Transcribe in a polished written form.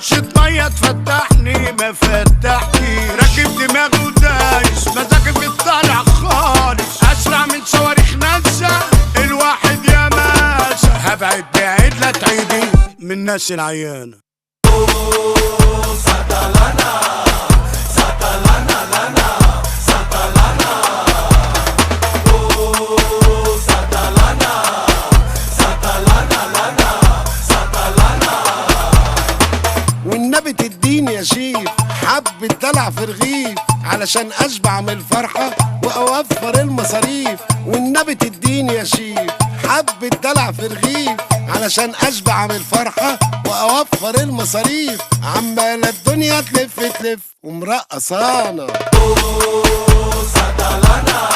رشة مية تفتحني ما فتحني، راكب دماغي ودايس مزاجي بيطلع خالص، اسرع من صواريخ ناسا الواحد يا ماسة. هبعد بعيد لا تعيدي من الناس العيانة. ساتالانا ساتالانا لانا ساتالانا ساتالانا ساتالانا لانا ساتالانا. والنبي تديني يا شيف حبة دلع في رغيف علشان اشبع من الفرحة واوفر المصاريف. والنبي تديني يا شيف حبة دلع في رغيف علشان اشبع من الفرحة واوفر المصاريف. عمالة الدنيا تلف تلف ومرقصانا. ساتالانا